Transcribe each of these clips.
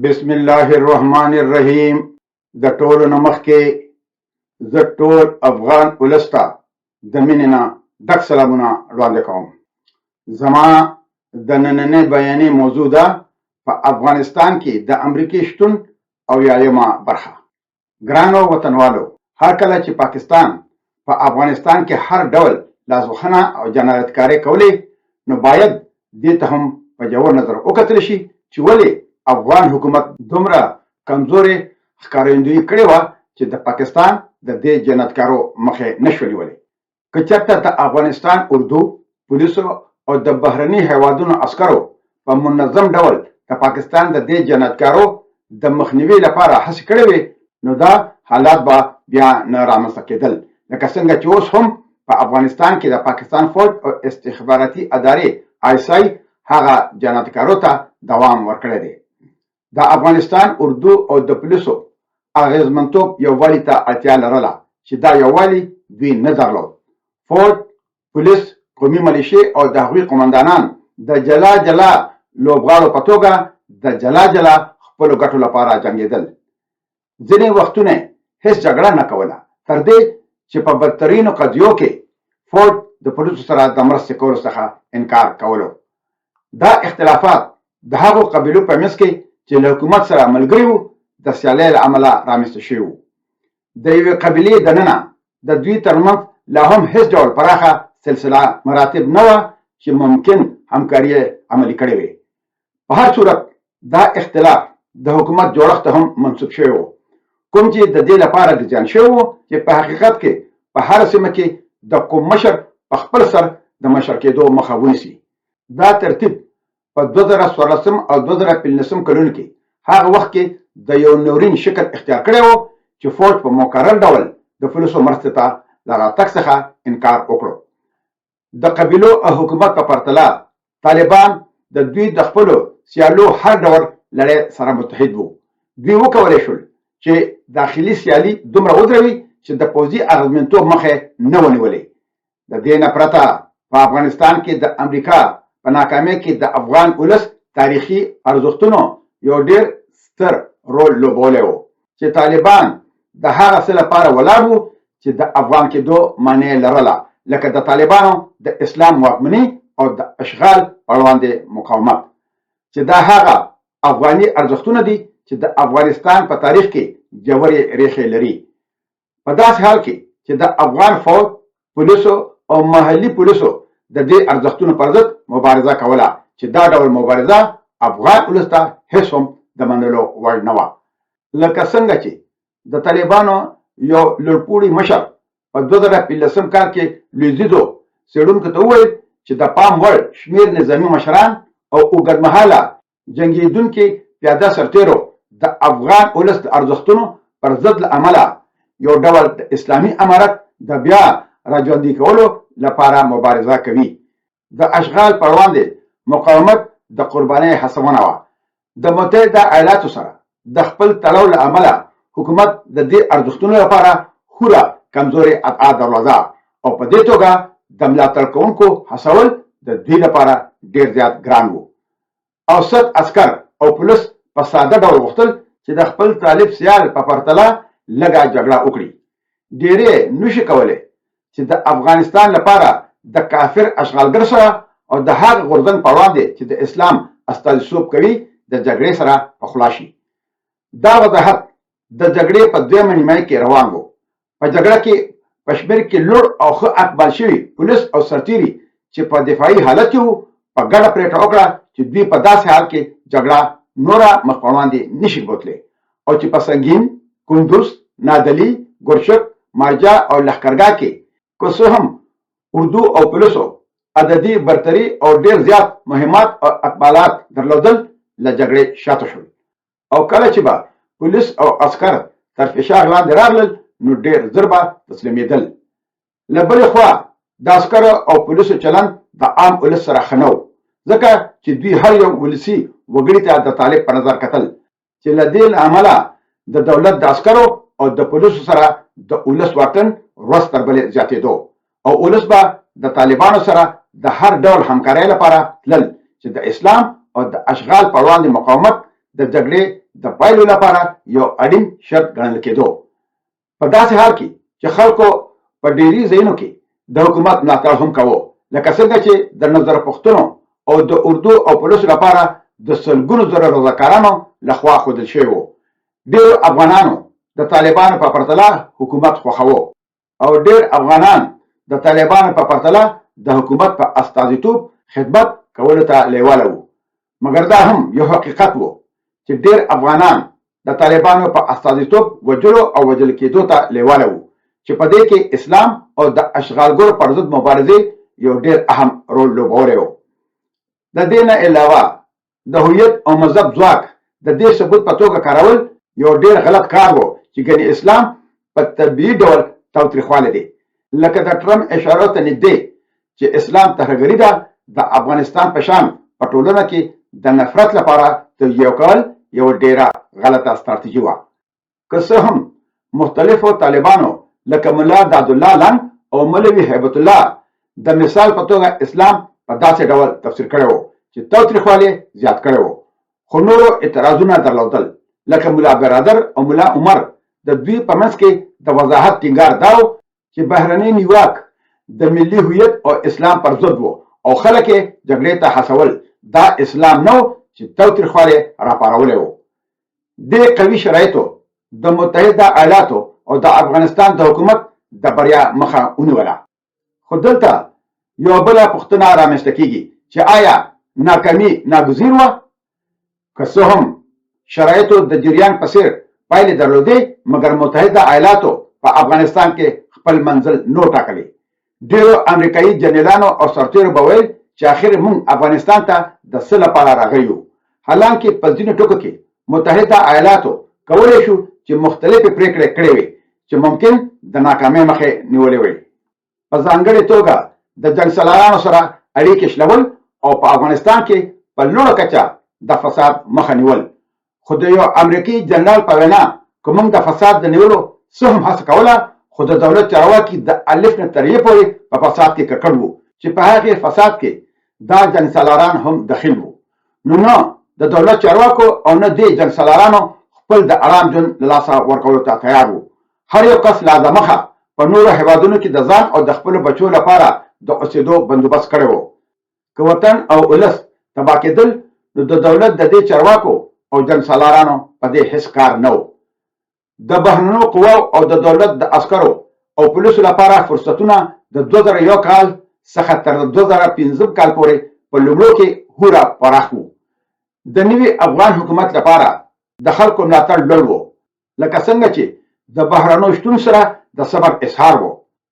بسم الله الرحمن الرحیم. د ټولو نه مخکې زه ټول افغان ولس ته د مینې نه ډک سلامونه وړاندې کوم. زما د نننۍ بیانیې موضوع ده په افغانستان کې د امریکې شتون او یایمه برخه. ګرانو وطنوالو، هر کله چې پاکستان په افغانستان کې هر ډول لاسوهنه او جنایتکاري کولې، نو باید دې ته هم په ژور نظر وکتل شي چې ولې افغان حکومت دومره کمزورې ښکارندویي کړې وه چې د پاکستان د دې جنایتکارو مخې نشوه نیولی. که چېرته د افغانستان اردو، پولیسو او د بهرني هیوادونو عسکرو په منظم ډول د پاکستان د دې جنایتکارو د مخنیوي لپاره هڅې کړې وې، نو دا حالات به بیا نه رامنځته کېدل، لکه څنګه چې اوس هم په افغانستان کې د پاکستان فوج او استخباراتي ادارې ISI هغه جنایتکارو ته دوام ورکړی دی. د افغانستان اردو او د پولیسو اغیزمنتوب یووالي ته اړتیا لرله چې دا یووالي دوی نه درلود. فوج، پولیس، قومي ملیشې او د هغوی قمندانان د جلا جلا لوبغاړو په توګه د جلا جلا خپلو ګټو لپاره جنګېدل. ځینې وختونه هیڅ جګړه نه کوله، تر دې چې په بدترینو قضیو کې فوج د پولیسو سره د مرستې کولو څخه انکار کولو. دا اختلافات د هغو قبیلو په منځ کې چې له حکومت سره ملګري وو د سیالۍ له امله رامنځته شوي وو. د یوې قبیلې دننه د دوی ترمنځ لا هم هیڅ ډول پراخه سلسله مراتب نه وه چې ممکن همکاري عملي کړې وي. په هر صورت دا اختلاف د حکومت جوړښت ته هم منسوب شوی و، کوم چې د دې لپاره ډیزاین شوی و چې په حقیقت کې په هر سیمه کې د کوم مشر په خپل سر د مشر کېدو مخه ونیسي. دا ترتیب په 2014 او 2015 کلونو کې هغه وخت کې د یو نورین شکل اختیار کړی و چې فوج په مکرر ډول د پولیسو مرستې ته له راتګ څخه انکار وکړو. د قبیلو او حکومت په پرتله طالبان د دوی د خپلو سیالو هر ډول لړۍ سره متحد وو. دوی وکولی شول چې داخلي سیالي دومره ودروي چې د پوځي اغیزمنتوب مخه نه ونیولې. د دې نه پرته په افغانستان کې د امریکا په ناکامۍ کې د افغان ولس تاریخي ارزښتونو یو ډېر ستر رول لوبولی و چې طالبان د هغه څه لپاره ولاړ وو چې د افغان کېدو معنی لرله، لکه د طالبانو د اسلام واکمني او د اشغال پر وړاندې مقاومت، چې دا هغه افغاني ارزښتونه دي چې د افغانستان په تاریخ کې ژورې ریښې لري. په داسې حال کې چې د افغان فوج، پولیسو او محلي پولیسو د دې ارزښتونو پر ضد مبارزه کوله، چې دا ډول مبارزه افغان ولس ته هیڅ هم د منلو وړ نه وه. لکه څنګه چې د طالبانو یو لوړپوړي مشر په 2015 کال کې لویدیځو څېړونکو ته وویل چې د پام وړ شمېر نظامي مشران او اوږدمهاله جنګېدونکي پیاده سرتېرو د افغان ولس د ارزښتونو پر ضد له امله یو ډول د اسلامي امارت د بیا راژوندي کولو لپاره مبارزه کوي. د اشغال پر وړاندې مقاومت د قربانۍ هڅونه وه. د متحده ایالاتو سره د خپل تړاو له امله حکومت د دې ارزښتونو لپاره خورا کمزوري ادعا درلوده او په دې توګه د ملاتړ کوونکو هڅول د دوی لپاره ډېر زیات ګران وو. اوسط عسکر او پولیس په ساده ډول غوښتل چې د خپل طالب سیال په پرتله لږه جګړه وکړي. ډېرې نشي کولی چې د افغانستان لپاره د کافر اشغالګر سره او د هغه غورځنګ په وړاندې چې د اسلام استازیتوب کوي د جګړې سره پخلا شي. دا وضاحت د جګړې په دویمه نیمایي کې روان و. په جګړه کې په شمېر کې لوړ او ښه اقبال شوي پولیس او سرتیري چې په دفاعي حالت کې وو په ګډه پرېکړه وکړه چې دوی په داسې حال کې جګړه نوره مخ په وړاندې نشي بوتلی او چې په سنګین، کندوز، نادلي، ګرشک، مارجه او لښکرګاه کې که څه هم اردو او پولیسو عددي برتري او ډېر زیات مهمات او اقبالات درلودل، له جګړې شاته شول. او کله چې به پولیس او عسکر تر فشار لاندې راغلل، نو ډېر ژر به تسلیمېدل. له بلې خوا د عسکرو او پولیسو چلند د عام ولس سره ښه نه و، ځکه چې دوی هر یو ولسي وګړي ته د طالب په نظر کتل، چې له دې له امله د دولت د عسکرو او د پولیسو سره د ولس واټن ورځ تر بلې زیاتېدو او ولس به د طالبانو سره د هر ډول همکارۍ لپاره تلل چې د اسلام او د اشغال پر وړاندې مقاومت د جګړې د پایلو لپاره یو اړین شرط ګڼل کېدو. په داسې حال کې چې خلکو په ډېری ځایونو کې د حکومت ملاتړ هم کاوه، لکه څنګه چې د نظر پښتنو او د اردو او پولیسو لپاره د سلګونو زره رضاکارانو لخوا ښودل شوی و. ډېرو افغانانو د طالبانو په پرتله حکومت خوښاوه او ډېر افغانان د طالبانو په پرتله د حکومت په استازیتوب خدمت کولو ته لیواله وو. مګر دا هم یو حقیقت و چې ډېر افغانان د طالبانو په استازیتوب وجلو او وجل کېدو ته لیواله وو، چې په دې کې اسلام او د اشغالګرو پر ضد مبارزې یو ډېر اهم رول لوبولی و. د دې نه علاوه د هویت او مذهب ځواک د دې ثبوت په توګه کارول یو ډېر غلط کار و چې ګنې اسلام په طبیعي ډول تاوتریخوالی دی. لکه د ټرمپ اشارو ته نږدې چې اسلام ترهګري ده، د افغانستان په شان په ټولنه کې د نفرت لپاره توجیه کول یو ډېره غلطه ستراتیژي وه. که څه هم مختلفو طالبانو لکه ملا دادالله لنګ او مولوي هیبت الله د مثال په توګه اسلام په داسې ډول تفسیر کړی و چې تاوتریخوالی زیات کړی و، خو نورو اعتراضونه درلودل. لکه ملا برادر او ملا عمر د دوی په منځ کې د وضاحت ټینګار دا و چې بهرنی نیواک د ملي هویت او اسلام پر ضد و او خلک یې جګړې ته هڅول. دا اسلام نه و چې تاوتریخوالی راپارولی و. دې قوي شرایطو د متحده ایالاتو او د افغانستان د حکومت د بریا مخه ونیوله. خو دلته یو بله پوښتنه رامنځته کیږي چې آیا ناکامي ناګزیر وه؟ که څه هم شرایطو د جریان په څیر پایلې درلودې، مګر متحده ایالاتو په افغانستان کې خپل منزل نو ټاکلی. ډېرو امریکایي جنرالانو او سرتیرو به ویل چې آخر موږ افغانستان ته د څه لپاره راغلي یو. حالانکه په ځینو ټکو کې متحده ایالاتو کولی شو چې مختلفې پریکړې کړې وي چې ممکن د ناکامۍ مخې نیولې وي. په ځانګړې توګه د جنګ سالارانو سره اړیکې شلول او په افغانستان کې په لوړه کچه د فساد مخه نیول. خو د یو امریکایي جنرال په وینا که موږ د فساد د نیولو څه هم هڅه کوله، خو د دولت چارواکي د الف نه تر یې پورې په فساد کې ککړ وو چې په هغې فساد کې دا جنګ سالاران هم دخیل وو. نو نه د دولت چارواکو او نه دې جنګ سالارانو خپل د آرام ژوند له لاسه ورکولو ته تیار وو. هر یو کس لا دمخه په نورو هیوادونو کې د ځان او د خپلو بچو لپاره د اوسېدو بندوبست کړی و. که وطن او ولس تباه کېدل، نو د دولت د دې چارواکو او جنګ سالارانو په دې هیڅ کار نه و. د بهرنیو قواو او د دولت د عسکرو او پولیسو لپاره فرصتونه د 2001 کال څخه تر 2015 کال پورې په لومړو کې هوره پراخ وو. د نوي افغان حکومت لپاره د خلکو ملاتړ لوړ و، لکه څنګه چې د بهرنیو شتون سره د صبر اظهار و،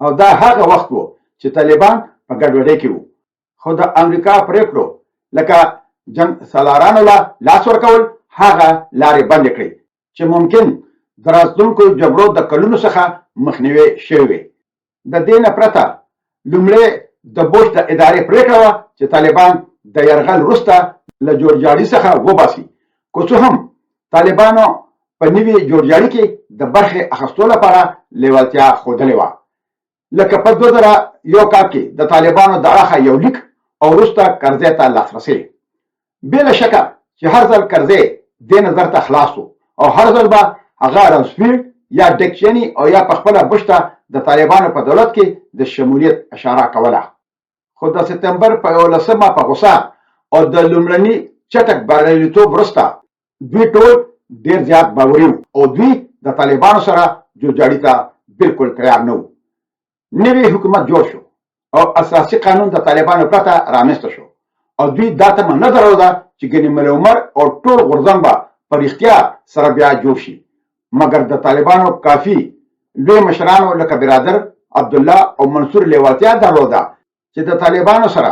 او دا هغه وخت و چې طالبان په ګډوډۍ کې وو. خو د امریکا پریکړو لکه جنګ سالارانو له لاس ورکول هغه لارې بندې کړې چې ممکن د راتلونکو جګړو د کلونو څخه مخنیوی شوی وي. د دې نه پرته لومړی د بوش د ادارې پریکړه وه چې طالبان د یرغل وروسته له جوړجاړي څخه وباسي. که څه هم طالبانو په نوي جوړجاړي کې د برخې اخیستو لپاره لیوالتیا ښودلې وه. لکه په 2001 کال کې د طالبانو د اړخه یو لیک او وروسته کرزي ته لاسرسی. بې له شکه چې هر ځل کرزي دې نظر ته خلاص و او هر ځل به هغه رنسفیلډ یا ډیکچیني او یا په خپله بوش ته د طالبانو په دولت کې د شمولیت اشاره کوله. خو د سپتمبر په 11 په غوسه او د لومړني چټک بریالیتوب وروسته دوی ټول ډېر زیات باوري وو او دوی د طالبانو سره جوړجاړي ته بالکل تیار نه وو. نوی حکومت جوړ شو او اساسي قانون د طالبانو پرته رامنځته شو او دوی دا تمه نه درلوده چې ګنې ملا عمر او ټول غورځنګ به په رښتیا سره بیا جوړ شي. مګر د طالبانو کافي لوی مشرانو لکه برادر عبدالله او منصور لیوالتیا درلوده چې د طالبانو سره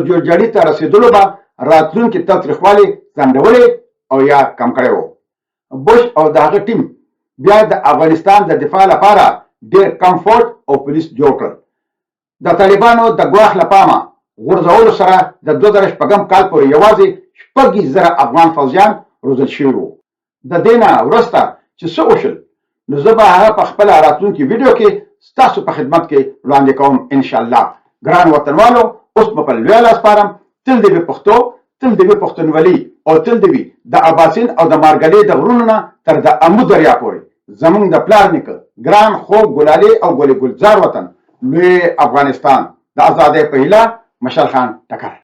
جوړجاړي ته رسېدلو به راتلونکي تاوتریخوالي ځنډولی او یا کم کړی و. بوش او د هغه ټیم بیا د افغانستان د دفاع لپاره ډېر کم فورټ او پولیس جوړ کړل. د طالبانو د ګواښ له پامه غورځولو سره د 2006 کال پورې یوازې 6,000 افغان فوجیان روزل شوي وو. د دې نه وروسته چې څه وشول، نو زه به هغه په خپله راتلونکي ویډیو کې ستاسو په خدمت کې وړاندې کوم انشاءالله. ګران وطنوالو، اوس به په لویه لاس سپارم. تل دې وي پښتو، تل دې وي پښتونولي او تل دې وي د اباسین او د مارګلې د غرونو نه تر د امو دریا پورې زمونږ د پلار نیکه ګران خوږ ګلالي او ګل ګلزار وطن لوی افغانستان د ازادۍ په هیله مشال خان ټکر.